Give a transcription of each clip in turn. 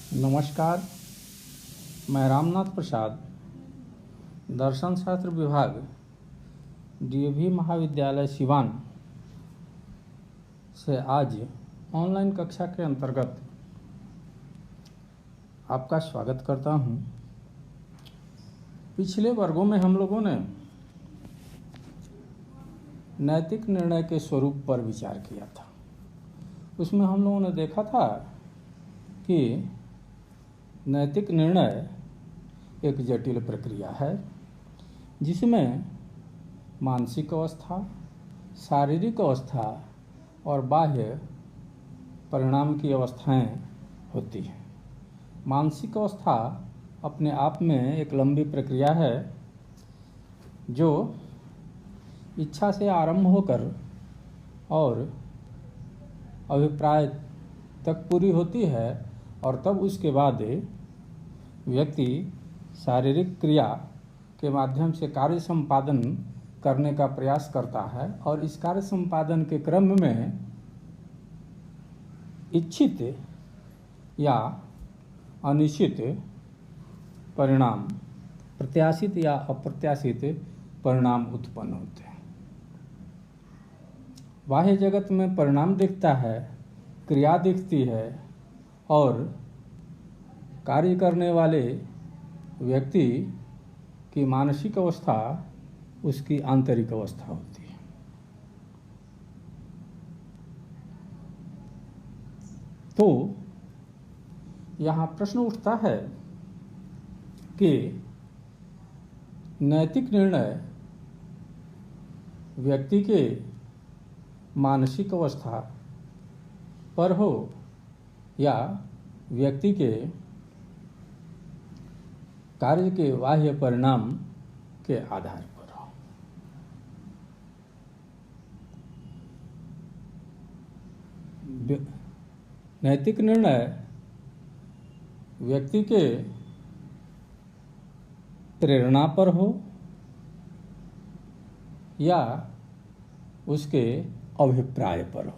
नमस्कार, मैं रामनाथ प्रसाद, दर्शन शास्त्र विभाग, डीएवी महाविद्यालय सिवान से आज ऑनलाइन कक्षा के अंतर्गत आपका स्वागत करता हूं। पिछले वर्गों में हम लोगों ने नैतिक निर्णय के स्वरूप पर विचार किया था। उसमें हम लोगों ने देखा था कि नैतिक निर्णय एक जटिल प्रक्रिया है जिसमें मानसिक अवस्था, शारीरिक अवस्था और बाह्य परिणाम की अवस्थाएं होती हैं। मानसिक अवस्था अपने आप में एक लंबी प्रक्रिया है जो इच्छा से आरंभ होकर और अभिप्राय तक पूरी होती है और तब उसके बाद व्यक्ति शारीरिक क्रिया के माध्यम से कार्य संपादन करने का प्रयास करता है और इस कार्य संपादन के क्रम में इच्छित या अनिश्चित परिणाम, प्रत्याशित या अप्रत्याशित परिणाम उत्पन्न होते हैं। बाह्य जगत में परिणाम दिखता है, क्रिया दिखती है और कार्य करने वाले व्यक्ति की मानसिक अवस्था उसकी आंतरिक अवस्था होती है। तो यहाँ प्रश्न उठता है कि नैतिक निर्णय व्यक्ति के मानसिक अवस्था पर हो या व्यक्ति के कार्य के बाह्य परिणाम के आधार पर हो। नैतिक निर्णय व्यक्ति के प्रेरणा पर हो या उसके अभिप्राय पर हो।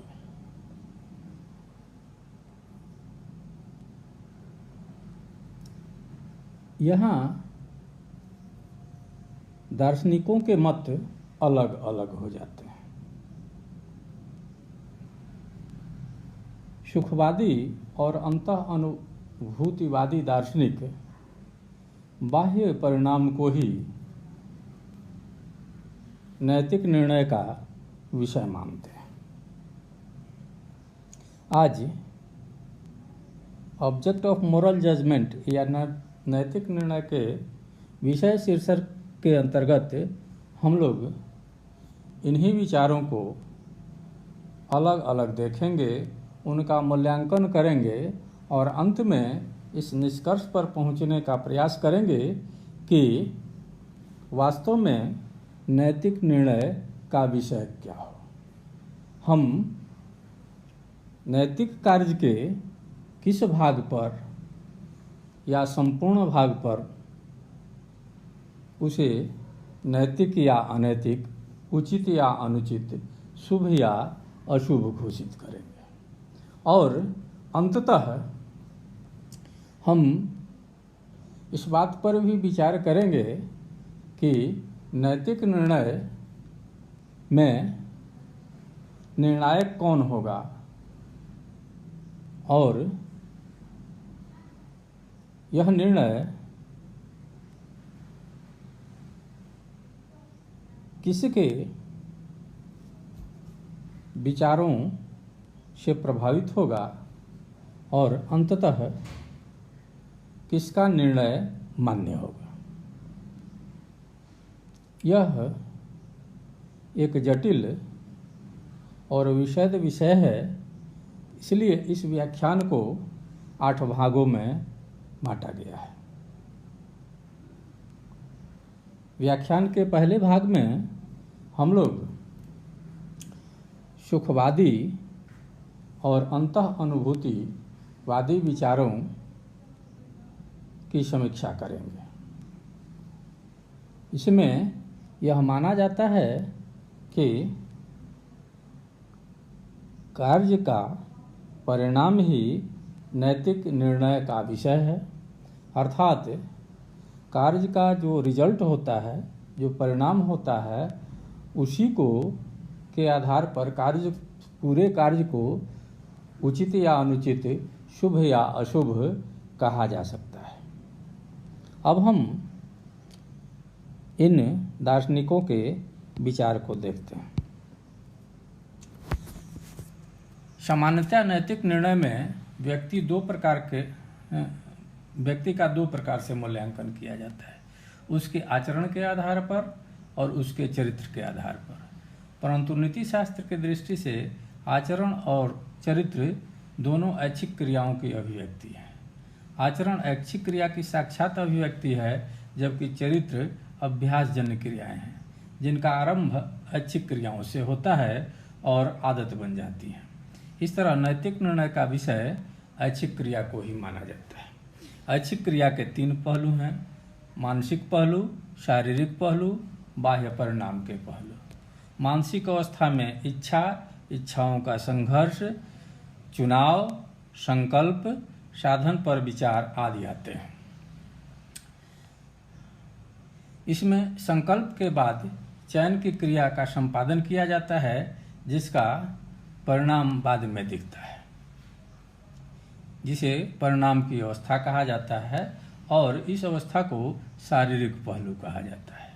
यहाँ दार्शनिकों के मत अलग अलग हो जाते हैं। सुखवादी और अंतः अनुभूतिवादी दार्शनिक बाह्य परिणाम को ही नैतिक निर्णय का विषय मानते हैं। आज ऑब्जेक्ट ऑफ मोरल जजमेंट या नैतिक निर्णय के विषय शीर्षक के अंतर्गत हम लोग इन्हीं विचारों को अलग अलग देखेंगे, उनका मूल्यांकन करेंगे और अंत में इस निष्कर्ष पर पहुंचने का प्रयास करेंगे कि वास्तव में नैतिक निर्णय का विषय क्या हो। हम नैतिक कार्य के किस भाग पर या संपूर्ण भाग पर उसे नैतिक या अनैतिक, उचित या अनुचित, शुभ या अशुभ घोषित करेंगे और अंततः हम इस बात पर भी विचार करेंगे कि नैतिक निर्णय में निर्णायक कौन होगा और यह निर्णय किसके विचारों से प्रभावित होगा और अंततः किसका निर्णय मान्य होगा। यह एक जटिल और विषद विषय है, इसलिए इस व्याख्यान को 8 भागों में बांटा गया है। व्याख्यान के पहले भाग में हम लोग सुखवादी और अंतः अनुभूतिवादी विचारों की समीक्षा करेंगे। इसमें यह माना जाता है कि कार्य का परिणाम ही नैतिक निर्णय का विषय है, अर्थात कार्य का जो रिजल्ट होता है, जो परिणाम होता है, उसी को के आधार पर पूरे कार्य को उचित या अनुचित, शुभ या अशुभ कहा जा सकता है। अब हम इन दार्शनिकों के विचार को देखते हैं। सामान्यतः नैतिक निर्णय में व्यक्ति का दो प्रकार से मूल्यांकन किया जाता है, उसके आचरण के आधार पर और उसके चरित्र के आधार पर। परंतु नीति शास्त्र की दृष्टि से आचरण और चरित्र दोनों ऐच्छिक क्रियाओं की अभिव्यक्ति है। आचरण ऐच्छिक क्रिया की साक्षात अभिव्यक्ति है, जबकि चरित्र अभ्यासजन्य क्रियाएं हैं, जिनका आरंभ ऐच्छिक क्रियाओं से होता है और आदत बन जाती है। इस तरह नैतिक निर्णय का विषय ऐच्छिक क्रिया को ही माना जाता है। ऐच्छिक क्रिया के 3 पहलू हैं: मानसिक पहलू, शारीरिक पहलू, बाह्य परिणाम के पहलू। मानसिक अवस्था में इच्छाओं का संघर्ष, चुनाव, संकल्प, साधन पर विचार आदि आते हैं। इसमें संकल्प के बाद चयन की क्रिया का संपादन किया जाता है, जिसका परिणाम बाद में दिखता है, जिसे परिणाम की अवस्था कहा जाता है, और इस अवस्था को शारीरिक पहलू कहा जाता है।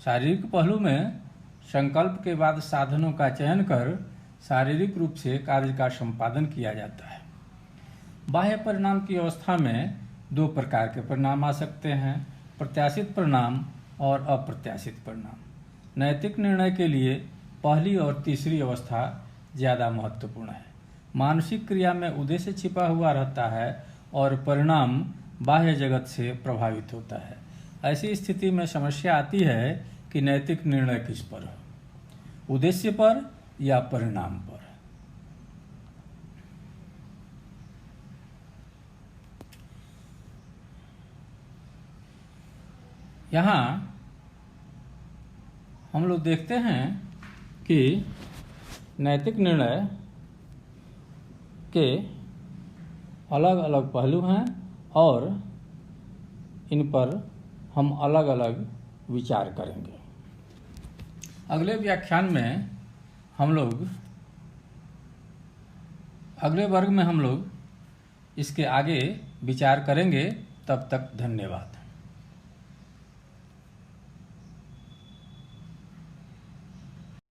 शारीरिक पहलू में संकल्प के बाद साधनों का चयन कर शारीरिक रूप से कार्य का संपादन किया जाता है। बाह्य परिणाम की अवस्था में 2 प्रकार के परिणाम आ सकते हैं: प्रत्याशित परिणाम और अप्रत्याशित परिणाम। नैतिक निर्णय के लिए पहली और तीसरी अवस्था ज़्यादा महत्वपूर्ण है। मानसिक क्रिया में उद्देश्य छिपा हुआ रहता है और परिणाम बाह्य जगत से प्रभावित होता है। ऐसी स्थिति में समस्या आती है कि नैतिक निर्णय किस पर हो, उद्देश्य पर या परिणाम पर। यहाँ हम लोग देखते हैं कि नैतिक निर्णय के अलग अलग पहलू हैं और इन पर हम अलग अलग विचार करेंगे। अगले व्याख्यान में अगले वर्ग में हम लोग इसके आगे विचार करेंगे। तब तक धन्यवाद।